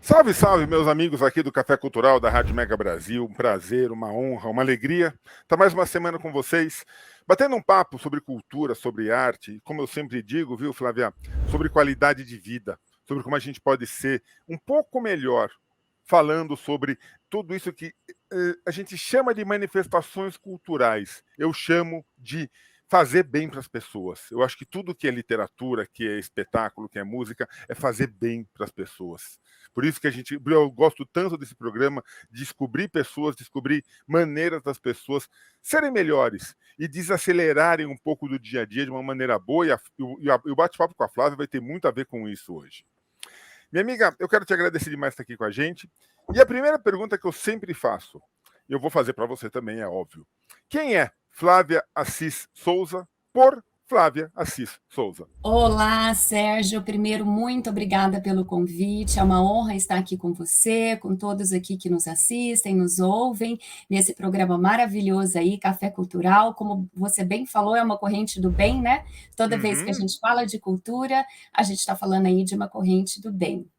Salve, salve, meus amigos aqui do Café Cultural da Rádio Mega Brasil. Um prazer, uma honra, uma alegria estar mais uma semana com vocês, batendo um papo sobre cultura, sobre arte, e como eu sempre digo, viu, Flávia, sobre qualidade de vida, sobre como a gente pode ser um pouco melhor, falando sobre tudo isso que a gente chama de manifestações culturais. Eu chamo de fazer bem para as pessoas. Eu acho que tudo que é literatura, que é espetáculo, que é música, é fazer bem para as pessoas. Por isso que eu gosto tanto desse programa, descobrir pessoas, descobrir maneiras das pessoas serem melhores e desacelerarem um pouco do dia a dia de uma maneira boa. E o bate-papo com a Flávia vai ter muito a ver com isso hoje. Minha amiga, eu quero te agradecer demais por estar aqui com a gente. E a primeira pergunta que eu sempre faço, e eu vou fazer para você também, é óbvio. Quem é Flávia Assis Souza por Flávia Assis Souza? Olá, Sérgio. Primeiro, muito obrigada pelo convite. É uma honra estar aqui com você, com todos aqui que nos assistem, nos ouvem, nesse programa maravilhoso aí, Café Cultural. Como você bem falou, é uma corrente do bem, né? Toda vez que a gente fala de cultura, a gente está falando aí de uma corrente do bem.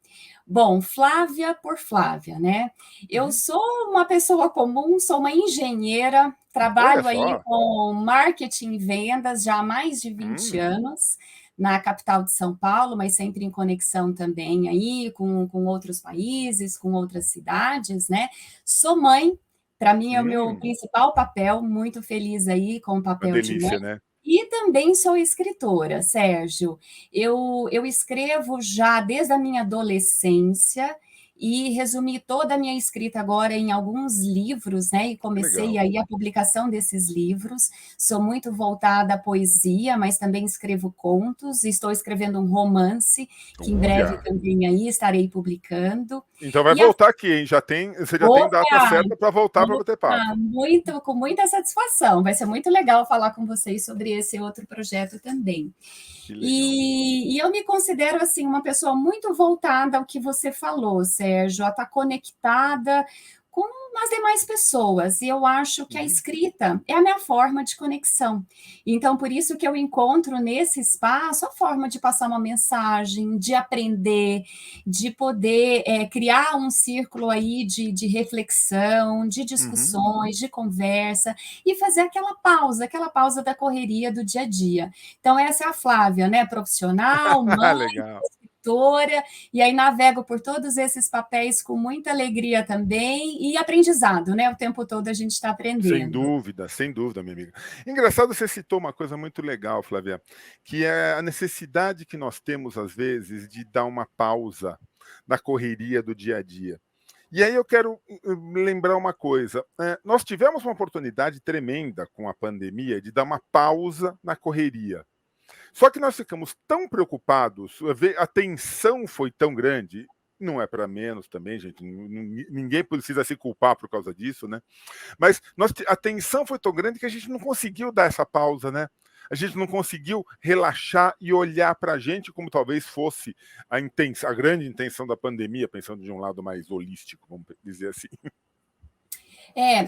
Bom, Flávia por Flávia, né? Eu sou uma pessoa comum, sou uma engenheira, Olha trabalho aí só. com marketing e vendas já há mais de 20 anos na capital de São Paulo, mas sempre em conexão também aí com outros países, com outras cidades, né? Sou mãe, para mim é o meu principal papel, muito feliz aí com o Uma papel de mãe. delícia, né? E também sou escritora, Sérgio. Eu escrevo já desde a minha adolescência e resumi toda a minha escrita agora em alguns livros, né? E Que comecei legal. aí a publicação desses livros. Sou muito voltada à poesia, mas também escrevo contos. Estou escrevendo um romance que em breve Olha. também aí estarei publicando. Então vai E a voltar aqui, hein? Você já tem data Opa! certa para voltar para bater papo. Com muita satisfação. Vai ser muito legal falar com vocês sobre esse outro projeto também. Que legal. E eu me considero assim uma pessoa muito voltada ao que você falou, Sérgio, a estar conectada com as demais pessoas. E eu acho que a escrita é a minha forma de conexão. Então, por isso que eu encontro nesse espaço a forma de passar uma mensagem, de aprender, de poder criar um círculo aí de reflexão, de Uhum. discussões, de conversa, e fazer aquela pausa da correria do dia a dia. Então, essa é a Flávia, né? Profissional, mãe, Legal. escritora, e aí navego por todos esses papéis com muita alegria também e aprendizado, né? O tempo todo a gente está aprendendo. Sem dúvida, minha amiga. Engraçado, você citou uma coisa muito legal, Flávia, que é a necessidade que nós temos, às vezes, de dar uma pausa na correria do dia a dia. E aí eu quero lembrar uma coisa. Nós tivemos uma oportunidade tremenda com a pandemia de dar uma pausa na correria. Só que nós ficamos tão preocupados, a tensão foi tão grande, não é para menos também, gente, ninguém precisa se culpar por causa disso, né? Mas a tensão foi tão grande que a gente não conseguiu dar essa pausa, né? A gente não conseguiu relaxar e olhar para a gente como talvez fosse a grande intenção da pandemia, pensando de um lado mais holístico, vamos dizer assim.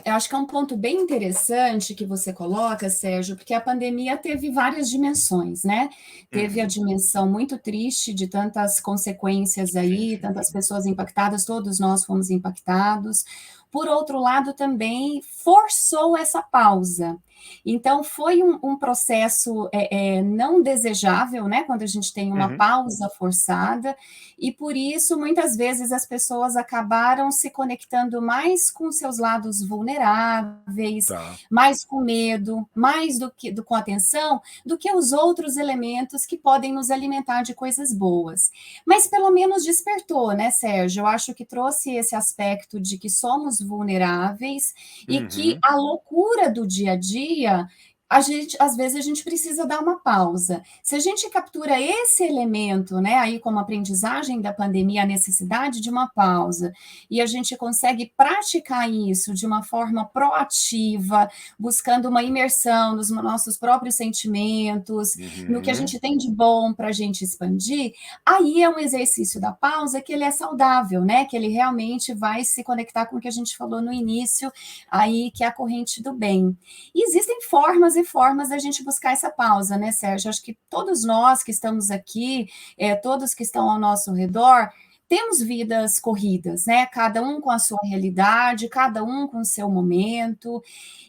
Eu acho que é um ponto bem interessante que você coloca, Sérgio, porque a pandemia teve várias dimensões, né? Teve a Uhum. dimensão muito triste de tantas consequências Sim, aí, sim. tantas pessoas impactadas, todos nós fomos impactados. Por outro lado, também forçou essa pausa. Então, foi um processo não desejável, né? Quando a gente tem uma Uhum. pausa forçada, e por isso, muitas vezes, as pessoas acabaram se conectando mais com seus lados vulneráveis, Tá. mais com medo, mais com atenção, do que os outros elementos que podem nos alimentar de coisas boas. Mas pelo menos despertou, né, Sérgio? Eu acho que trouxe esse aspecto de que somos vulneráveis e que Uhum. a loucura do dia a dia, às vezes a gente precisa dar uma pausa. Se a gente captura esse elemento, né, aí como aprendizagem da pandemia, a necessidade de uma pausa, e a gente consegue praticar isso de uma forma proativa, buscando uma imersão nos nossos próprios sentimentos, no que a Uhum. gente tem de bom para a gente expandir, aí é um exercício da pausa que ele é saudável, né? Que ele realmente vai se conectar com o que a gente falou no início, aí que é a corrente do bem. E existem formas e formas da gente buscar essa pausa, né, Sérgio? Acho que todos nós que estamos aqui, todos que estão ao nosso redor, temos vidas corridas, né? Cada um com a sua realidade, cada um com o seu momento.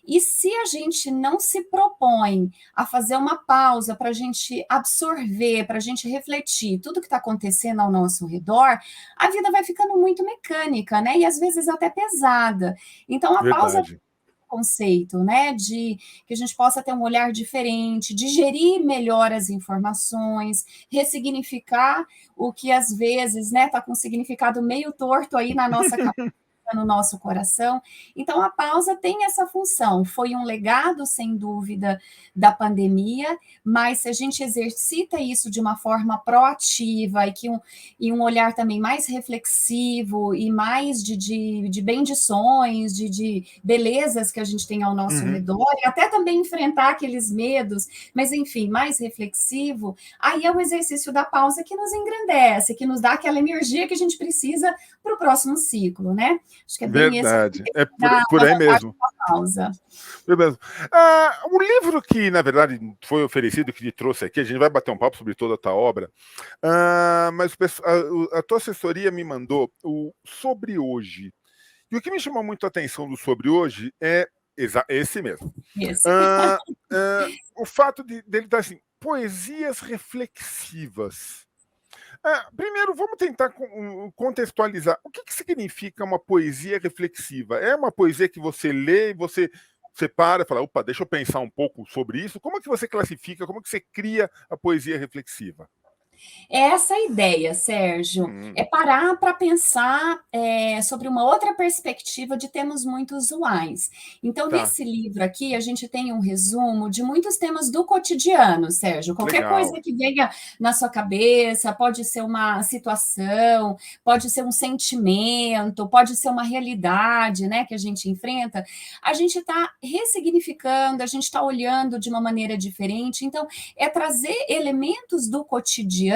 E se a gente não se propõe a fazer uma pausa para a gente absorver, para a gente refletir tudo que está acontecendo ao nosso redor, a vida vai ficando muito mecânica, né? E às vezes até pesada. Então, a pausa Verdade. conceito, né, de que a gente possa ter um olhar diferente, digerir melhor as informações, ressignificar o que às vezes, né, está com um significado meio torto aí na nossa cabeça, no nosso coração. Então, a pausa tem essa função. Foi um legado, sem dúvida, da pandemia, mas se a gente exercita isso de uma forma proativa e um olhar também mais reflexivo e mais de bendições, de belezas que a gente tem ao nosso redor, e até também enfrentar aqueles medos, mas enfim, mais reflexivo, aí é o exercício da pausa que nos engrandece, que nos dá aquela energia que a gente precisa para o próximo ciclo, né? Acho que é bem esse Verdade. É da por aí vantagem mesmo. da pausa. Por aí mesmo. O livro que, na verdade, foi oferecido, que te trouxe aqui, a gente vai bater um papo sobre toda a tua obra, mas a tua assessoria me mandou o Sobre Hoje. E o que me chamou muito a atenção do Sobre Hoje é esse mesmo. Esse. O fato dele estar assim, poesias reflexivas. Primeiro, vamos tentar contextualizar. O que significa uma poesia reflexiva? É uma poesia que você lê e você para e fala, opa, deixa eu pensar um pouco sobre isso. Como é que você classifica, como é que você cria a poesia reflexiva? É essa a ideia, Sérgio, é parar para pensar sobre uma outra perspectiva de temas muito usuais. Então, Tá, nesse livro aqui, a gente tem um resumo de muitos temas do cotidiano, Sérgio. Qualquer coisa legal. que venha na sua cabeça, pode ser uma situação, pode ser um sentimento, pode ser uma realidade, né, que a gente enfrenta. A gente está ressignificando, a gente está olhando de uma maneira diferente. Então, é trazer elementos do cotidiano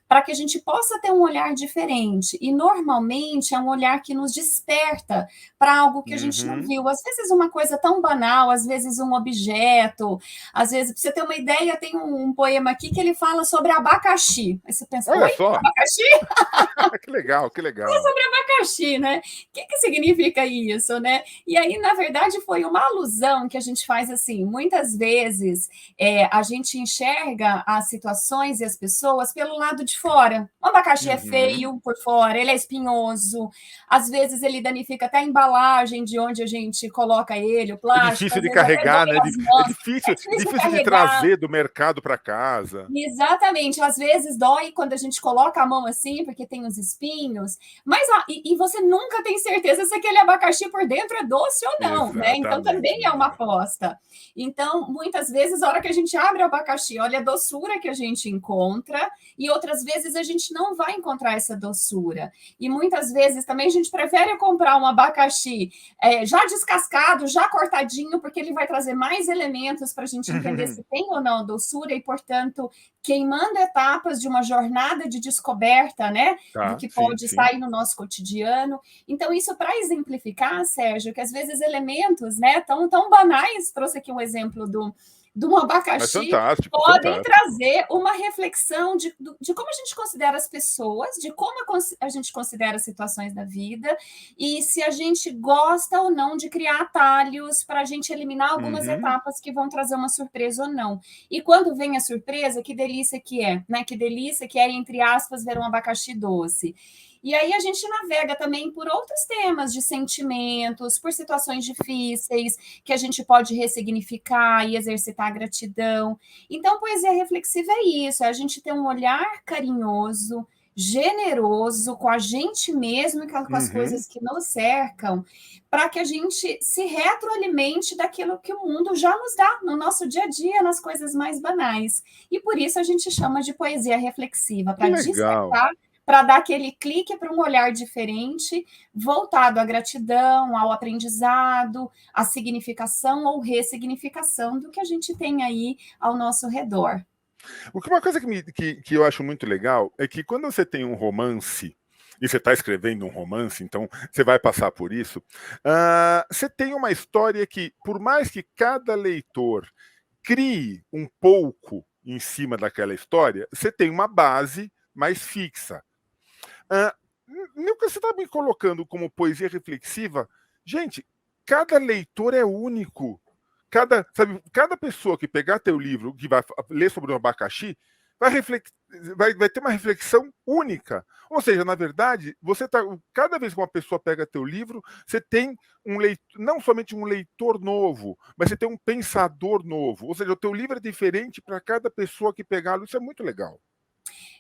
para que a gente possa ter um olhar diferente. E normalmente é um olhar que nos desperta para algo que a gente não viu. Às vezes uma coisa tão banal, às vezes um objeto, às vezes, para você ter uma ideia, tem um poema aqui que ele fala sobre abacaxi. Aí você pensa, Olha oi? só, Abacaxi? que legal, que legal. Abacaxi, né? O que significa isso, né? E aí, na verdade, foi uma alusão que a gente faz assim, muitas vezes a gente enxerga as situações e as pessoas pelo lado de fora. O abacaxi é feio por fora, ele é espinhoso, às vezes ele danifica até a embalagem de onde a gente coloca ele, o É plástico, difícil às de vezes até carregar, dói né? as É mãos, é difícil, difícil difícil de carregar. trazer do mercado para casa. Exatamente, às vezes dói quando a gente coloca a mão assim, porque tem os espinhos, mas e você nunca tem certeza se aquele abacaxi por dentro é doce ou não, né? Então Exatamente. também é uma aposta. Então, muitas vezes, a hora que a gente abre o abacaxi, olha a doçura que a gente encontra, e outras vezes a gente não vai encontrar essa doçura. E muitas vezes também a gente prefere comprar um abacaxi já descascado, já cortadinho, porque ele vai trazer mais elementos para a gente entender se tem ou não doçura, e, portanto, queimando etapas de uma jornada de descoberta, né, do Tá, que sim, pode estar sim. aí no nosso cotidiano. Então, isso para exemplificar, Sérgio, que às vezes elementos, né, tão banais, trouxe aqui um exemplo de um Mas abacaxi, fantástico, podem fantástico. trazer uma reflexão de como a gente considera as pessoas, de como a gente considera as situações da vida, e se a gente gosta ou não de criar atalhos para a gente eliminar algumas etapas que vão trazer uma surpresa ou não. E quando vem a surpresa, que delícia que é, né? Que delícia que é, entre aspas, ver um abacaxi doce. E aí a gente navega também por outros temas de sentimentos, por situações difíceis, que a gente pode ressignificar e exercitar a gratidão. Então, poesia reflexiva é isso, é a gente ter um olhar carinhoso, generoso com a gente mesmo e com as coisas que nos cercam, para que a gente se retroalimente daquilo que o mundo já nos dá no nosso dia a dia, nas coisas mais banais. E por isso a gente chama de poesia reflexiva, Que para legal. despertar, para dar aquele clique para um olhar diferente, voltado à gratidão, ao aprendizado, à significação ou ressignificação do que a gente tem aí ao nosso redor. Uma coisa que eu acho muito legal é que quando você tem um romance, e você está escrevendo um romance, então você vai passar por isso, você tem uma história que, por mais que cada leitor crie um pouco em cima daquela história, você tem uma base mais fixa. no que você está me colocando como poesia reflexiva, gente, cada leitor é único. Cada pessoa que pegar teu livro, que vai ler sobre o abacaxi, vai ter uma reflexão única. Ou seja, na verdade, cada vez que uma pessoa pega teu livro, você tem um leitor, não somente um leitor novo, mas você tem um pensador novo. Ou seja, o teu livro é diferente para cada pessoa que pegá-lo. Isso é muito legal.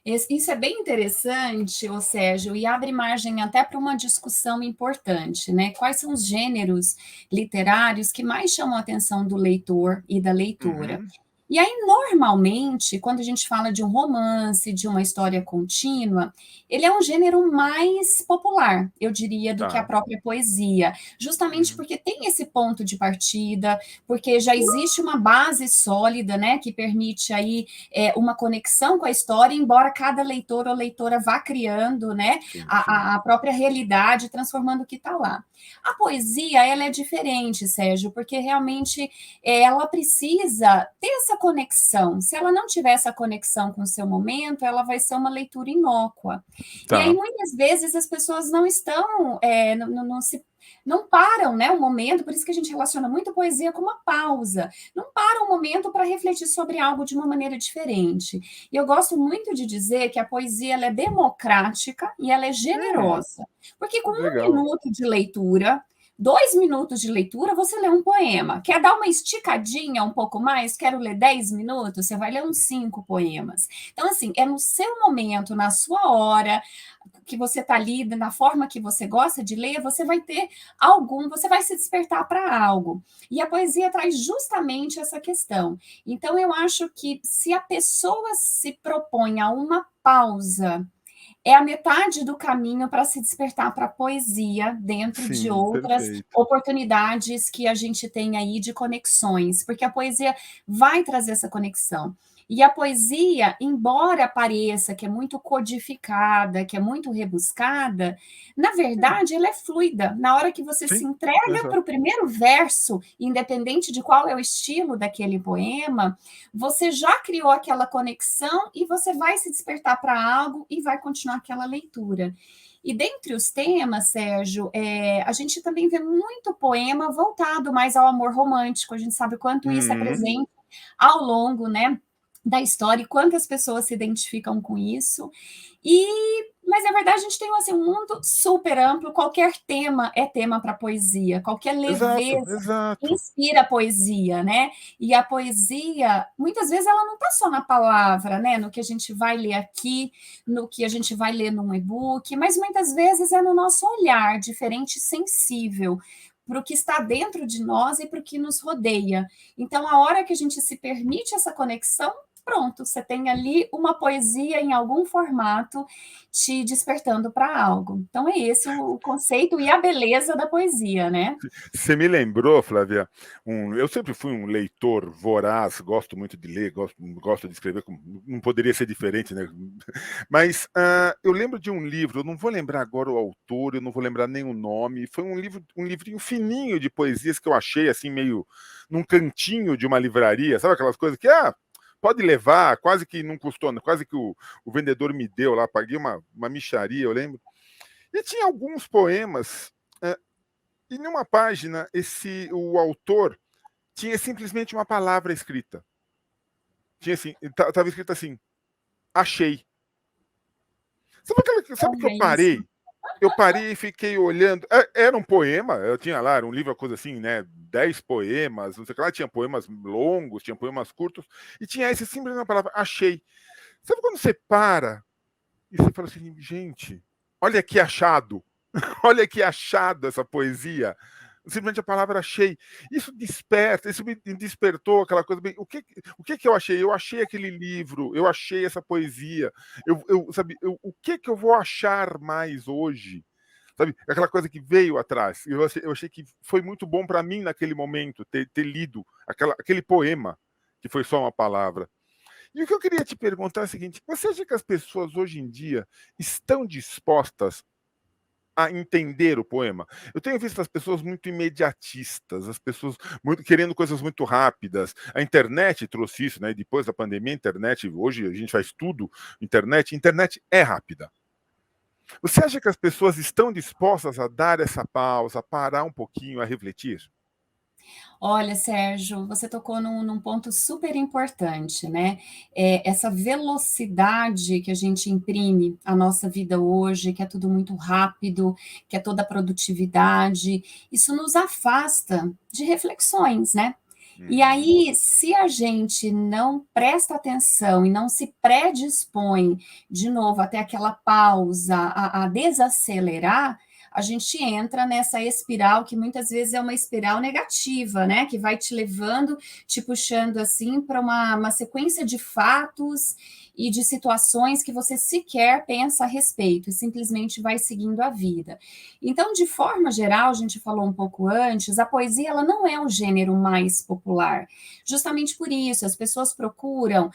Isso é bem interessante, ô Sérgio, e abre margem até para uma discussão importante, né? Quais são os gêneros literários que mais chamam a atenção do leitor e da leitora? Uhum. E aí, normalmente, quando a gente fala de um romance, de uma história contínua, ele é um gênero mais popular, eu diria, do que a Tá. própria poesia, justamente Uhum. porque tem esse ponto de partida, porque já existe uma base sólida, né, que permite aí uma conexão com a história, embora cada leitor ou leitora vá criando, né, Sim, sim. a própria realidade, transformando o que está lá. A poesia, ela é diferente, Sérgio, porque realmente ela precisa ter essa conexão. Se ela não tiver essa conexão com o seu momento, ela vai ser uma leitura inócua. E aí, Tá. muitas vezes, as pessoas não estão, não param, né, um momento, por isso que a gente relaciona muito a poesia com uma pausa. Não para um momento para refletir sobre algo de uma maneira diferente. E eu gosto muito de dizer que a poesia ela é democrática e ela é generosa. Porque com um Legal. minuto de leitura, 2 minutos de leitura, você lê um poema. Quer dar uma esticadinha um pouco mais? Quero ler 10 minutos? Você vai ler uns 5 poemas. Então, assim, é no seu momento, na sua hora, que você está ali, na forma que você gosta de ler, você vai ter você vai se despertar para algo. E a poesia traz justamente essa questão. Então, eu acho que se a pessoa se propõe a uma pausa é a metade do caminho para se despertar para a poesia dentro de Sim, outras perfeito. oportunidades que a gente tem aí de conexões, porque a poesia vai trazer essa conexão. E a poesia, embora pareça que é muito codificada, que é muito rebuscada, na verdade ela é fluida. Na hora que você se Sim, entrega para exato. o primeiro verso, independente de qual é o estilo daquele poema, você já criou aquela conexão e você vai se despertar para algo e vai continuar aquela leitura. E dentre os temas, Sérgio, a gente também vê muito poema voltado mais ao amor romântico. A gente sabe o quanto isso é Uhum. presente ao longo, né, da história e quantas pessoas se identificam com isso. Mas na verdade a gente tem assim, um mundo super amplo, qualquer tema é tema para poesia, qualquer Exato, leveza exato. inspira a poesia, né? E a poesia, muitas vezes, ela não está só na palavra, né? No que a gente vai ler aqui, no que a gente vai ler num e-book, mas muitas vezes é no nosso olhar diferente e sensível para o que está dentro de nós e para o que nos rodeia. Então, a hora que a gente se permite essa conexão, pronto, você tem ali uma poesia em algum formato te despertando para algo. Então, é esse o conceito e a beleza da poesia, né? Você me lembrou, Flávia, eu sempre fui um leitor voraz, gosto muito de ler, gosto de escrever, não poderia ser diferente, né? Mas eu lembro de um livro, eu não vou lembrar agora o autor, eu não vou lembrar nem o nome, foi um livrinho fininho de poesias que eu achei assim, meio num cantinho de uma livraria, sabe aquelas coisas que, pode levar, quase que não custou, quase que o vendedor me deu lá, paguei uma mixaria, eu lembro. E tinha alguns poemas. E numa página, o autor tinha simplesmente uma palavra escrita. Tinha assim, estava escrito assim, achei. Sabe que eu Olha isso. parei? Eu parei e fiquei olhando. Era um poema, eu tinha lá, era um livro, coisa assim, né? 10 poemas, não sei o que lá, tinha poemas longos, tinha poemas curtos, e tinha esse simplesmente uma palavra, achei. Sabe quando você para e você fala assim, gente, olha que achado, olha que achado essa poesia. Simplesmente a palavra achei. Isso desperta, isso me despertou aquela coisa. Bem, o que eu achei? Eu achei aquele livro, eu achei essa poesia. Sabe, o que eu vou achar mais hoje? Sabe, aquela coisa que veio atrás. Eu achei que foi muito bom para mim naquele momento ter lido aquele poema, que foi só uma palavra. E o que eu queria te perguntar é o seguinte: você acha que as pessoas hoje em dia estão dispostas a entender o poema? Eu tenho visto as pessoas muito imediatistas, as pessoas muito querendo coisas muito rápidas. A internet trouxe isso, né? Depois da pandemia, a internet, hoje a gente faz tudo, internet é rápida. Você acha que as pessoas estão dispostas a dar essa pausa, a parar um pouquinho, a refletir? Olha, Sérgio, você tocou num ponto super importante, né? Essa velocidade que a gente imprime à nossa vida hoje, que é tudo muito rápido, que é toda a produtividade, isso nos afasta de reflexões, né? E Uhum, aí, se a gente não presta atenção e não se predispõe de novo até aquela pausa, a desacelerar, a gente entra nessa espiral que muitas vezes é uma espiral negativa, né? Que vai te levando, te puxando assim para uma sequência de fatos e de situações que você sequer pensa a respeito e simplesmente vai seguindo a vida. Então, de forma geral, a gente falou um pouco antes, a poesia ela não é o gênero mais popular. Justamente por isso, as pessoas procuram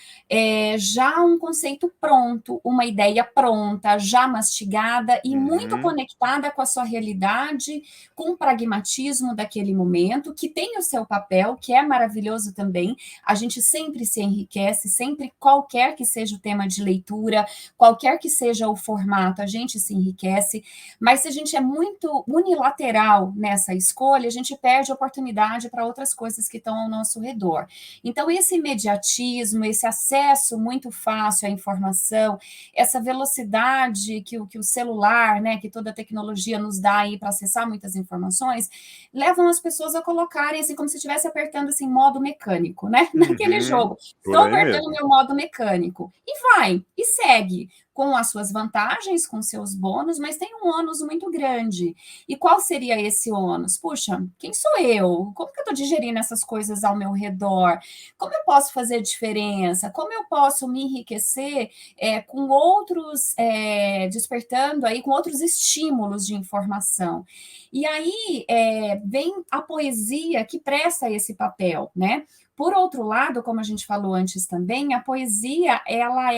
já um conceito pronto, uma ideia pronta, já mastigada e muito uhum, conectada com a sua realidade, com o pragmatismo daquele momento, que tem o seu papel, que é maravilhoso também. A gente sempre se enriquece, sempre, qualquer que seja o tema de leitura, qualquer que seja o formato, a gente se enriquece. Mas se a gente é muito unilateral nessa escolha, a gente perde oportunidade para outras coisas que estão ao nosso redor. Então, esse imediatismo, esse acesso muito fácil à informação, essa velocidade que o celular, né, que toda a tecnologia nos dá aí para acessar muitas informações, levam as pessoas a colocarem assim como se estivesse apertando assim modo mecânico, né? Naquele uhum, jogo. por Estou aí apertando mesmo. meu modo mecânico. E vai, e segue com as suas vantagens, com seus bônus, mas tem um ônus muito grande. E qual seria esse ônus? Puxa, quem sou eu? Como que eu estou digerindo essas coisas ao meu redor? Como eu posso fazer diferença? Como eu posso me enriquecer com outros, despertando aí, com outros estímulos de informação? E aí vem a poesia que presta esse papel, né? Por outro lado, como a gente falou antes também, a poesia, ela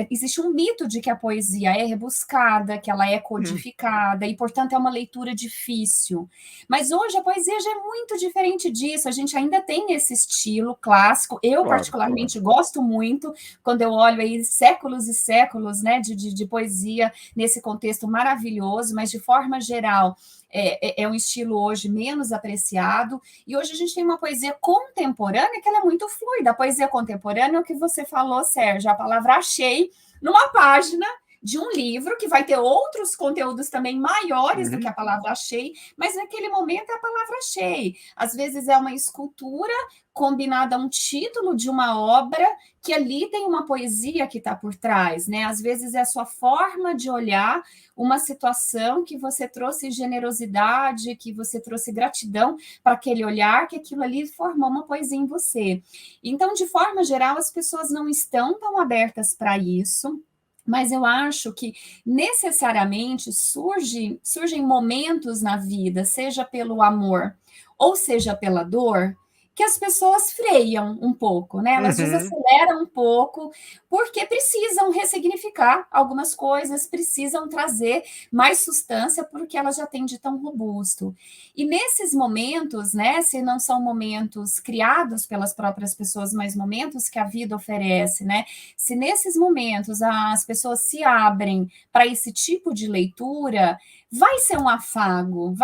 existe um mito de que a poesia é rebuscada, que ela é Hum, codificada e, portanto, é uma leitura difícil. Mas hoje a poesia já é muito diferente disso. A gente ainda tem esse estilo clássico. Eu, claro, claro. particularmente, gosto muito quando eu olho aí séculos e séculos, né, de poesia nesse contexto maravilhoso, mas de forma geral. É um estilo hoje menos apreciado, e hoje a gente tem uma poesia contemporânea que ela é muito fluida. A poesia contemporânea é o que você falou, Sérgio, a palavra achei numa página de um livro que vai ter outros conteúdos também maiores do que Uhum, a palavra achei, mas naquele momento é a palavra achei. Às vezes é uma escultura combinada a um título de uma obra que ali tem uma poesia que está por trás, né? Às vezes é a sua forma de olhar uma situação que você trouxe generosidade, que você trouxe gratidão para aquele olhar, que aquilo ali formou uma poesia em você. Então, de forma geral, as pessoas não estão tão abertas para isso. Mas eu acho que necessariamente surgem momentos na vida, seja pelo amor ou seja pela dor, que as pessoas freiam um pouco, né? Elas uhum, desaceleram um pouco, porque precisam ressignificar algumas coisas, precisam trazer mais substância porque elas já têm de tão robusto. E nesses momentos, né, se não são momentos criados pelas próprias pessoas, mas momentos que a vida oferece, né? Se nesses momentos as pessoas se abrem para esse tipo de leitura, vai ser um afago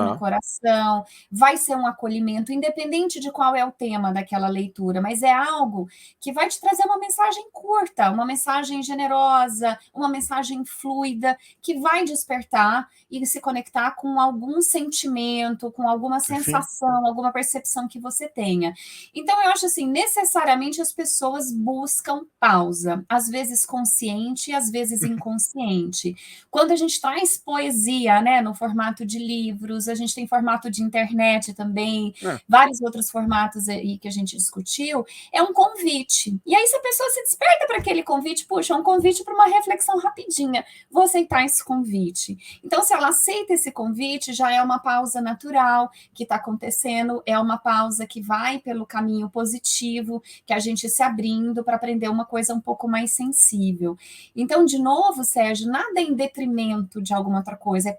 no tá. coração, vai ser um acolhimento, independente de qual é o tema daquela leitura, mas é algo que vai te trazer uma mensagem curta, uma mensagem generosa, uma mensagem fluida, que vai despertar e se conectar com algum sentimento, com alguma Sim. sensação, alguma percepção que você tenha. Então, eu acho assim, necessariamente as pessoas buscam pausa, às vezes consciente, às vezes inconsciente. Quando a gente traz poesia, né, no formato de livros, a gente tem formato de internet também, É, vários outros formatos aí que a gente discutiu, é um convite. E aí, se a pessoa se desperta para aquele convite, puxa, é um convite para uma reflexão rapidinha, vou aceitar esse convite. Então, se ela aceita esse convite, já é uma pausa natural que está acontecendo, é uma pausa que vai pelo caminho positivo, que a gente se abrindo para aprender uma coisa um pouco mais sensível. Então, de novo, Sérgio, nada em detrimento de alguma outra coisa, é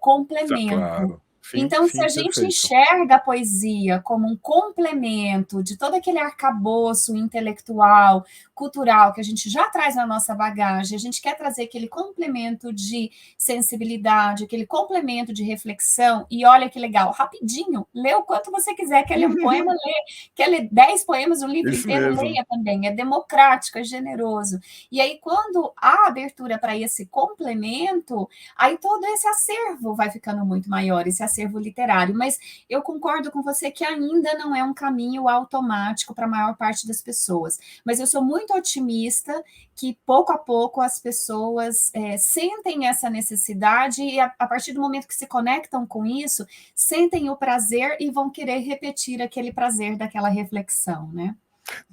tá complemento. claro. Sim, Então, se sim, a gente perfeito. enxerga a poesia como um complemento de todo aquele arcabouço intelectual, cultural, que a gente já traz na nossa bagagem, a gente quer trazer aquele complemento de sensibilidade, aquele complemento de reflexão, e olha que legal, rapidinho, lê o quanto você quiser, quer ler um poema, lê, quer ler 10 poemas, um livro Isso inteiro, mesmo. leia também, é democrático, é generoso. E aí, quando há abertura para esse complemento, aí todo esse acervo vai ficando muito maior, esse acervo literário. Mas eu concordo com você que ainda não é um caminho automático para a maior parte das pessoas. Mas eu sou muito otimista que pouco a pouco as pessoas sentem essa necessidade e a partir do momento que se conectam com isso, sentem o prazer e vão querer repetir aquele prazer daquela reflexão, né?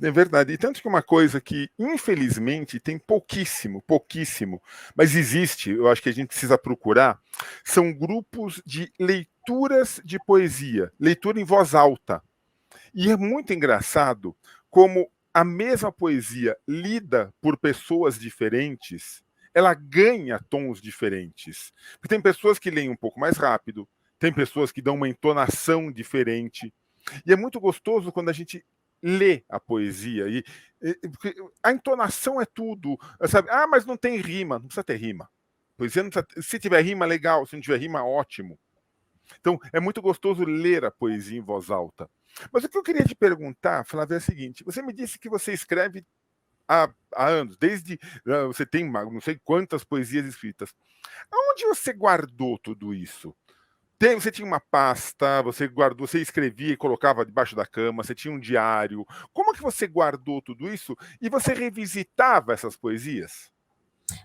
É verdade. E tanto que uma coisa que, infelizmente, tem pouquíssimo, pouquíssimo, mas existe, eu acho que a gente precisa procurar, são grupos de leituras de poesia, leitura em voz alta. E é muito engraçado como a mesma poesia lida por pessoas diferentes, ela ganha tons diferentes. Porque tem pessoas que leem um pouco mais rápido, tem pessoas que dão uma entonação diferente. E é muito gostoso quando a gente lê a poesia. Porque a entonação é tudo. Sabe? Ah, mas não tem rima. Não precisa ter rima. Poesia não precisa, se tiver rima, legal. Se não tiver rima, ótimo. Então, é muito gostoso ler a poesia em voz alta. Mas o que eu queria te perguntar, Flávia, é o seguinte: você me disse que você escreve há anos, desde. Você tem não sei quantas poesias escritas. Aonde você guardou tudo isso? Você tinha uma pasta, você guardou, você escrevia e colocava debaixo da cama, você tinha um diário. Como é que você guardou tudo isso e você revisitava essas poesias?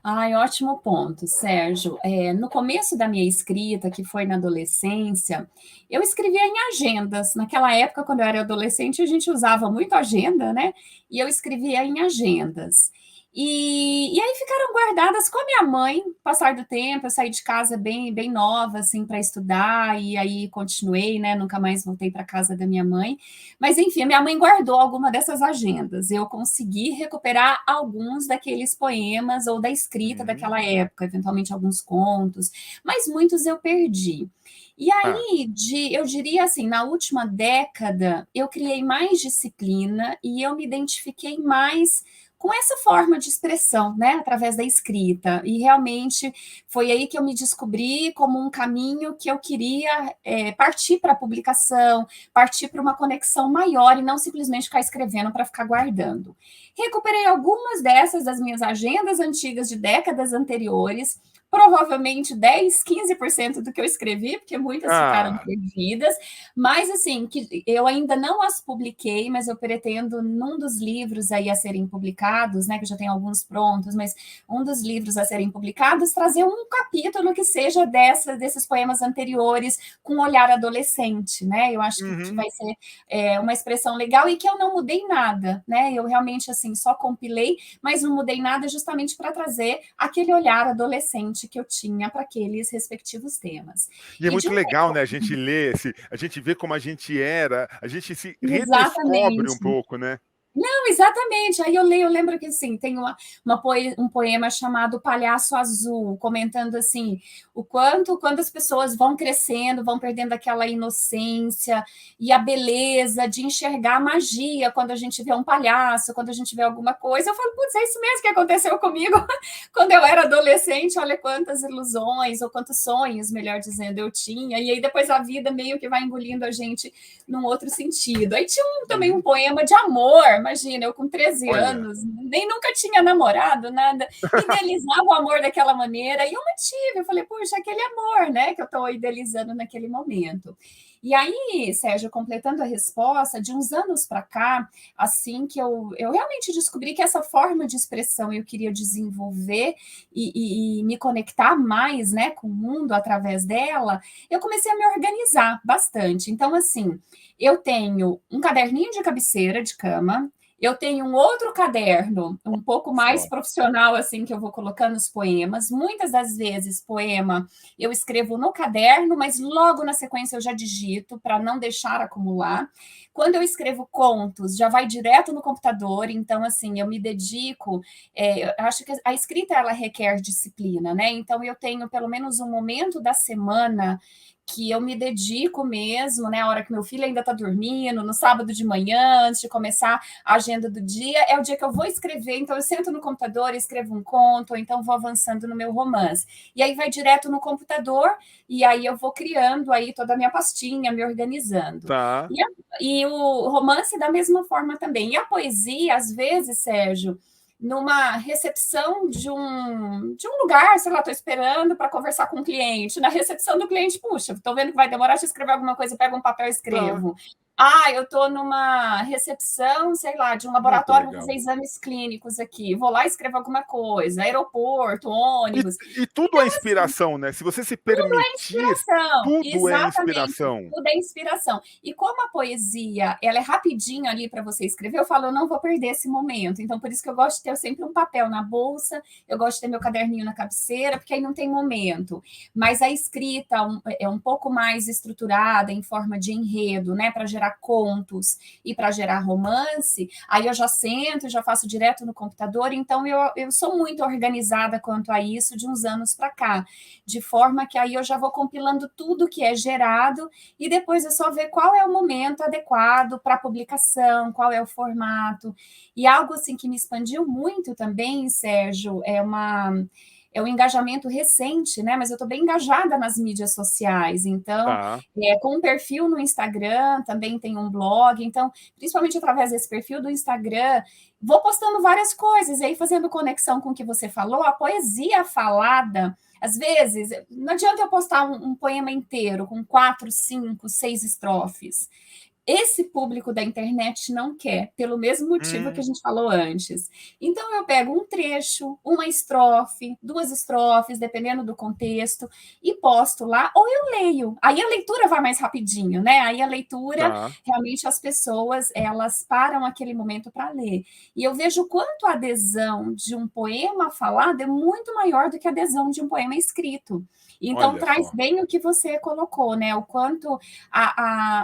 Ai, ótimo ponto, Sérgio. No começo da minha escrita, que foi na adolescência, eu escrevia em agendas. Naquela época, quando eu era adolescente, a gente usava muito agenda, né? E eu escrevia em agendas. E aí ficaram guardadas com a minha mãe, passar do tempo, eu saí de casa bem nova, assim, para estudar, e aí continuei, né? Nunca mais voltei para casa da minha mãe. Mas, enfim, a minha mãe guardou alguma dessas agendas. Eu consegui recuperar alguns daqueles poemas ou da escrita Hum, daquela época, eventualmente alguns contos, mas muitos eu perdi. E ah, aí, eu diria assim, na última década, eu criei mais disciplina e eu me identifiquei mais com essa forma de expressão, né, através da escrita. E realmente foi aí que eu me descobri como um caminho que eu queria partir para a publicação, partir para uma conexão maior e não simplesmente ficar escrevendo para ficar guardando. Recuperei algumas dessas das minhas agendas antigas de décadas anteriores, provavelmente 10, 15% do que eu escrevi, porque muitas ficaram ah, perdidas, mas assim, que eu ainda não as publiquei, mas eu pretendo num dos livros aí a serem publicados, né, que eu já tenho alguns prontos, mas um dos livros a serem publicados trazer um capítulo que seja desses poemas anteriores com um olhar adolescente, né? Eu acho que uhum. vai ser uma expressão legal e que eu não mudei nada, né? Eu realmente assim só compilei, mas não mudei nada justamente para trazer aquele olhar adolescente que eu tinha para aqueles respectivos temas. E é E de muito um legal, né? A gente lê, a gente vê como a gente era, a gente se redescobre um exatamente. pouco, né? Não, exatamente. Aí eu leio, eu lembro que assim, tem um poema chamado Palhaço Azul, comentando assim, o quanto quando as pessoas vão crescendo, vão perdendo aquela inocência e a beleza de enxergar a magia quando a gente vê um palhaço, quando a gente vê alguma coisa. Eu falo, putz, é isso mesmo que aconteceu comigo quando eu era adolescente. Olha quantas ilusões, ou quantos sonhos, melhor dizendo, eu tinha. E aí depois a vida meio que vai engolindo a gente num outro sentido. Aí tinha também um Uhum. poema de amor, imagina, eu com 13 Olha, anos, nem nunca tinha namorado, nada, idealizava o amor daquela maneira, e eu mantive, eu falei, puxa, aquele amor, né, que eu estou idealizando naquele momento. E aí, Sérgio, completando a resposta, de uns anos para cá, assim que eu realmente descobri que essa forma de expressão eu queria desenvolver e me conectar mais, né, com o mundo através dela, eu comecei a me organizar bastante. Então, assim, eu tenho um caderninho de cabeceira de cama, eu tenho um outro caderno, um pouco mais só. profissional, assim, que eu vou colocando os poemas. Muitas das vezes, poema eu escrevo no caderno, mas logo na sequência eu já digito para não deixar acumular. Quando eu escrevo contos, já vai direto no computador, então, assim, eu me dedico. Eu acho que a escrita ela requer disciplina, né? Então, eu tenho pelo menos um momento da semana que eu me dedico mesmo, né? A hora que meu filho ainda está dormindo, no sábado de manhã, antes de começar a agenda do dia, é o dia que eu vou escrever. Então, eu sento no computador, escrevo um conto, ou então vou avançando no meu romance. E aí vai direto no computador, e aí eu vou criando aí toda a minha pastinha, me organizando. Tá. E o romance da mesma forma também. E a poesia, às vezes, Sérgio, numa recepção de um lugar, sei lá, estou esperando para conversar com um cliente. Na recepção do cliente, puxa, estou vendo que vai demorar, deixa eu escrever alguma coisa, pego um papel e Tá. escrevo. Ah, eu estou numa recepção, sei lá, de um Muito laboratório, vou legal. fazer exames clínicos aqui, vou lá e escrevo alguma coisa, aeroporto, ônibus. E tudo é inspiração, né? Se você se permitir, Inspiração, tudo é exatamente, inspiração. tudo é inspiração. E como a poesia, ela é rapidinho ali para você escrever, eu falo, eu não vou perder esse momento. Então, por isso que eu gosto de ter sempre um papel na bolsa, eu gosto de ter meu caderninho na cabeceira, porque aí não tem momento. Mas a escrita é um pouco mais estruturada, em forma de enredo, né, para gerar contos e para gerar romance, aí eu já sento, já faço direto no computador, então eu sou muito organizada quanto a isso de uns anos para cá, de forma que aí eu já vou compilando tudo que é gerado e depois é só ver qual é o momento adequado para publicação, qual é o formato. E algo assim que me expandiu muito também, Sérgio, é um engajamento recente, né? Mas eu estou bem engajada nas mídias sociais, então, Tá. com um perfil no Instagram, também tem um blog, então, principalmente através desse perfil do Instagram, vou postando várias coisas, e aí fazendo conexão com o que você falou, a poesia falada. Às vezes, não adianta eu postar um poema inteiro com 4, 5, 6 estrofes. Esse público da internet não quer, pelo mesmo motivo que a Hum, gente falou antes. Então, eu pego um trecho, uma estrofe, 2 estrofes, dependendo do contexto, e posto lá, ou eu leio. Aí a leitura vai mais rapidinho, né? Aí a leitura, tá. realmente, as pessoas, elas param aquele momento para ler. E eu vejo quanto a adesão de um poema falado é muito maior do que a adesão de um poema escrito. Então, Olha traz só. bem o que você colocou, né? O quanto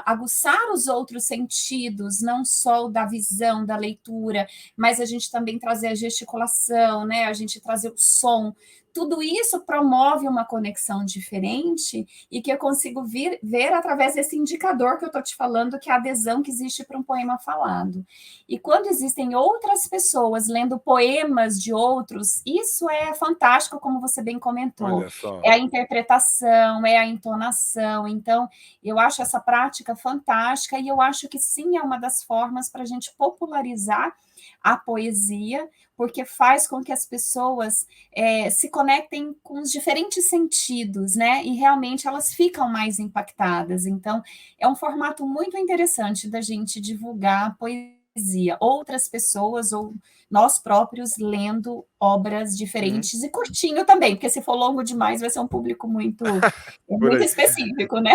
aguçar os outros sentidos, não só o da visão, da leitura, mas a gente também trazer a gesticulação, né? A gente trazer o som. Tudo isso promove uma conexão diferente e que eu consigo ver através desse indicador que eu estou te falando, que é a adesão que existe para um poema falado. E quando existem outras pessoas lendo poemas de outros, isso é fantástico, como você bem comentou. Olha só. É a interpretação, é a entonação. Então, eu acho essa prática fantástica e eu acho que sim é uma das formas para a gente popularizar a poesia, porque faz com que as pessoas se conectem com os diferentes sentidos, né? E realmente elas ficam mais impactadas. Então, é um formato muito interessante da gente divulgar a poesia, outras pessoas ou nós próprios lendo obras Hum, diferentes e curtinho também, porque se for longo demais vai ser um público por muito aí. específico, né?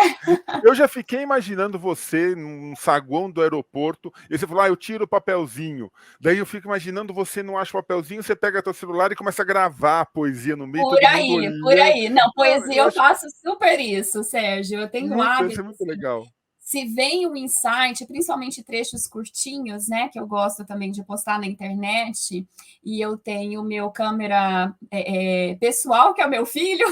Eu já fiquei imaginando você num saguão do aeroporto, e você falou, eu tiro o papelzinho. Daí eu fico imaginando você não acha o papelzinho, você pega teu celular e começa a gravar a poesia no meio, todo mundo Por olhando. aí. Não, Não, poesia eu eu acho faço super isso, Sérgio. Eu tenho muito, deve ser hábito, muito assim, legal. se vem um insight, principalmente trechos curtinhos, né, que eu gosto também de postar na internet, e eu tenho o meu câmera pessoal, que é o meu filho,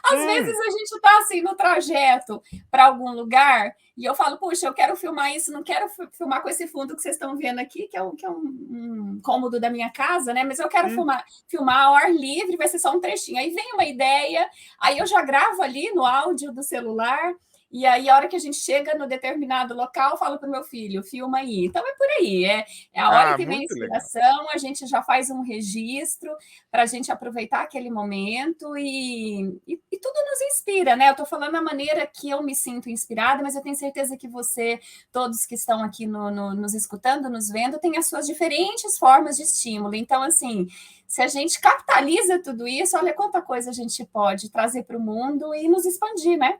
às vezes Hum, a gente está assim no trajeto para algum lugar, e eu falo, puxa, eu quero filmar isso, não quero filmar com esse fundo que vocês estão vendo aqui, que é um cômodo da minha casa, né? Mas eu quero hum. filmar ao ar livre, vai ser só um trechinho. Aí vem uma ideia, aí eu já gravo ali no áudio do celular, e aí, a hora que a gente chega no determinado local, eu falo para o meu filho, filma aí. Então, é por aí. É a hora Ah, que vem a muito legal. inspiração, a gente já faz um registro para a gente aproveitar aquele momento e tudo nos inspira, né? Eu estou falando a maneira que eu me sinto inspirada, mas eu tenho certeza que você, todos que estão aqui nos escutando, nos vendo, têm as suas diferentes formas de estímulo. Então, assim, se a gente capitaliza tudo isso, olha quanta coisa a gente pode trazer para o mundo e nos expandir, né?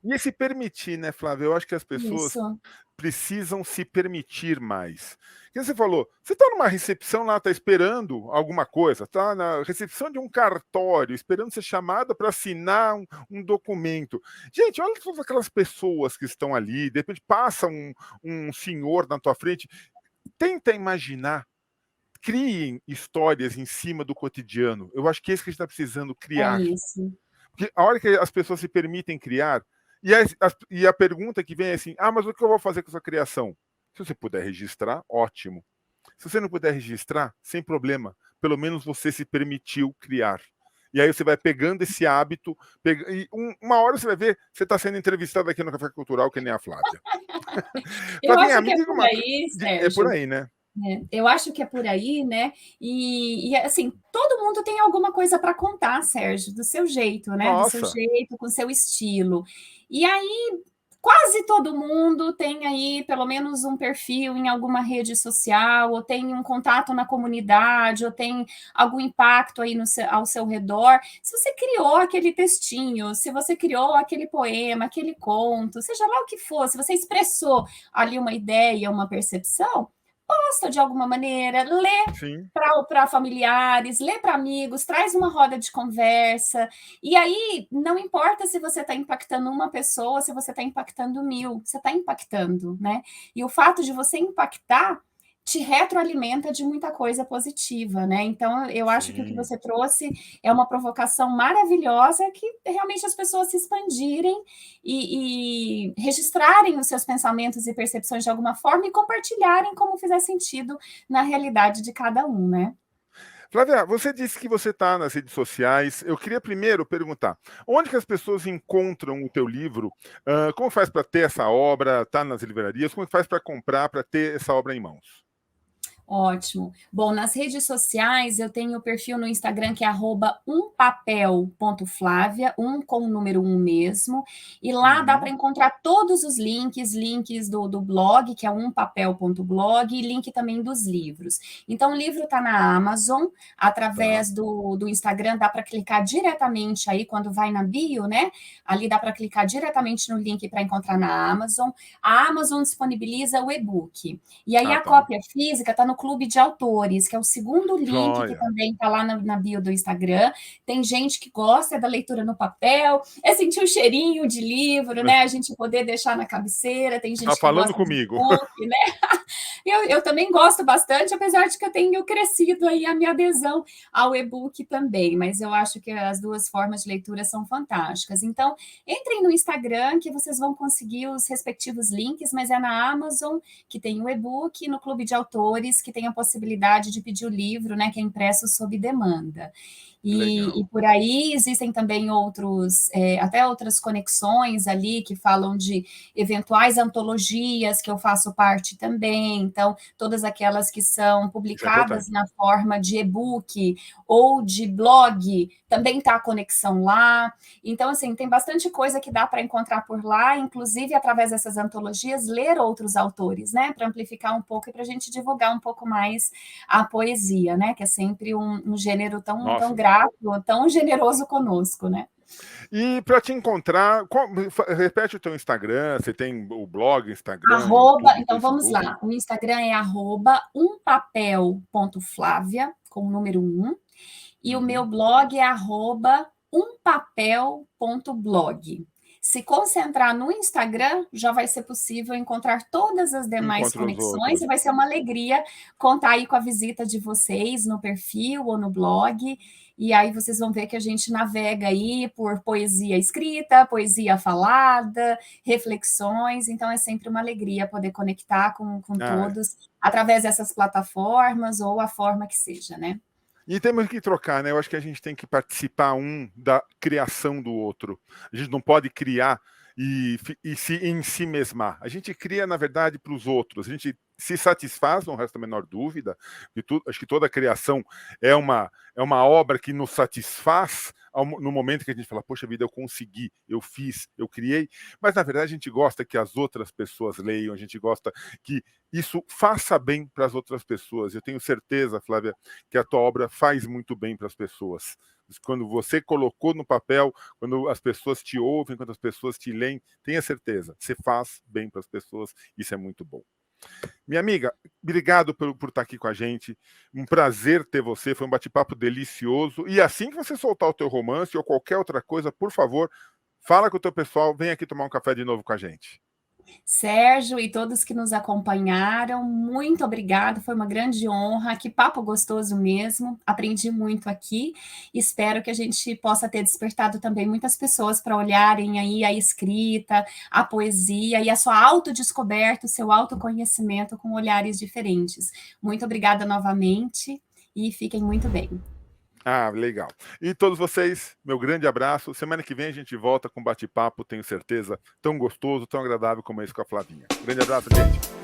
E se permitir, né, Flávio? Eu acho que as pessoas Isso. precisam se permitir mais. Que você falou, você está numa recepção lá, está esperando alguma coisa, está na recepção de um cartório, esperando ser chamada para assinar um documento. Gente, olha todas aquelas pessoas que estão ali, de repente passa um senhor na tua frente, tenta imaginar, criem histórias em cima do cotidiano. Eu acho que é isso que a gente está precisando É criar. isso. Porque a hora que as pessoas se permitem criar, E a pergunta que vem é assim, mas o que eu vou fazer com essa criação? Se você puder registrar, ótimo. Se você não puder registrar, sem problema. Pelo menos você se permitiu criar. E aí você vai pegando esse hábito, e uma hora você vai ver, você está sendo entrevistado aqui no Café Cultural, que nem a Flávia. Eu Flavinha, acho me que é diga por uma coisa. aí, É por Sérgio. aí, né? Eu acho que é por aí, né? Assim, todo mundo tem alguma coisa para contar, Sérgio, do seu jeito, né? Do seu Nossa, jeito, com seu estilo. E aí, quase todo mundo tem aí pelo menos um perfil em alguma rede social, ou tem um contato na comunidade, ou tem algum impacto aí ao seu redor. Se você criou aquele textinho, se você criou aquele poema, aquele conto, seja lá o que for, se você expressou ali uma ideia, uma percepção, posta de alguma maneira, lê sim. para familiares, lê para amigos, traz uma roda de conversa. E aí, não importa se você está impactando uma pessoa, se você está impactando 1000, você está impactando, né? E o fato de você impactar te retroalimenta de muita coisa positiva, né? Então, eu acho que o que Sim. você trouxe é uma provocação maravilhosa que realmente as pessoas se expandirem e registrarem os seus pensamentos e percepções de alguma forma e compartilharem como fizer sentido na realidade de cada um, né? Flávia, você disse que você está nas redes sociais. Eu queria primeiro perguntar, onde que as pessoas encontram o teu livro? Como faz para ter essa obra? Está nas livrarias? Como faz para comprar, para ter essa obra em mãos? Ótimo. Bom, nas redes sociais eu tenho o perfil no Instagram que é @umpapel.flavia, com o número 1 mesmo, e lá dá para Uhum. encontrar todos os links do blog, que é umpapel.blog, e link também dos livros. Então, o livro está na Amazon, Tá. através do Instagram, dá para clicar diretamente aí, quando vai na bio, né? Ali dá para clicar diretamente no link para encontrar na Amazon. A Amazon disponibiliza o e-book. E aí Ah, a tá. cópia física está no Clube de Autores, que é o segundo link que Joia. também está lá na bio do Instagram. Tem gente que gosta da leitura no papel, é sentir o cheirinho de livro, né? A gente poder deixar na cabeceira. Tem Tá gente que falando gosta de comigo. book, né? Eu também gosto bastante, apesar de que eu tenho crescido aí a minha adesão ao e-book também, mas eu acho que as duas formas de leitura são fantásticas. Então, entrem no Instagram que vocês vão conseguir os respectivos links, mas é na Amazon que tem o e-book, e no Clube de Autores que tem a possibilidade de pedir o livro, né, que é impresso sob demanda. E Legal. por aí existem também até outras conexões ali que falam de eventuais antologias que eu faço parte também. Então, todas aquelas que são Isso é publicadas importante. na forma de e-book ou de blog, também está a conexão lá. Então, assim, tem bastante coisa que dá para encontrar por lá, inclusive através dessas antologias, ler outros autores, né? Para amplificar um pouco e para a gente divulgar um pouco mais a poesia, né? Que é sempre um gênero tão Nossa. grato, tão generoso conosco, né? E para te encontrar, repete o teu Instagram, você tem o blog, Instagram, YouTube, Então vamos Facebook. lá. O Instagram é umpapel.flavia, com o número 1, e o meu Uhum. blog é umpapel.blog. Se concentrar no Instagram, já vai ser possível encontrar todas as demais Encontra os conexões outros. e vai ser uma alegria contar aí com a visita de vocês no perfil ou no blog. E aí vocês vão ver que a gente navega aí por poesia escrita, poesia falada, reflexões. Então é sempre uma alegria poder conectar com Ah, todos através dessas plataformas ou a forma que seja, né? e temos que trocar, né? Eu acho que a gente tem que participar da criação do outro. A gente não pode criar e se em si mesmar. A gente cria, na verdade, para os outros. A gente se satisfaz, não resta a menor dúvida. Acho que toda criação é uma obra que nos satisfaz no momento que a gente fala, poxa vida, eu consegui, eu fiz, eu criei. Mas, na verdade, a gente gosta que as outras pessoas leiam, a gente gosta que isso faça bem para as outras pessoas. Eu tenho certeza, Flávia, que a tua obra faz muito bem para as pessoas. Quando você colocou no papel, quando as pessoas te ouvem, quando as pessoas te leem, tenha certeza, você faz bem para as pessoas, isso é muito bom. Minha amiga, obrigado por estar aqui com a gente. Um prazer ter você, foi um bate-papo delicioso. E assim que você soltar o teu romance ou qualquer outra coisa, por favor, fala com o teu pessoal, vem aqui tomar um café de novo com a gente. Sérgio e todos que nos acompanharam, muito obrigada, foi uma grande honra, que papo gostoso mesmo, aprendi muito aqui, espero que a gente possa ter despertado também muitas pessoas para olharem aí a escrita, a poesia e a sua autodescoberta, o seu autoconhecimento com olhares diferentes. Muito obrigada novamente e fiquem muito bem. Ah, legal. E todos vocês, meu grande abraço. Semana que vem a gente volta com bate-papo, tenho certeza, tão gostoso, tão agradável como esse com a Flavinha. Grande abraço, gente.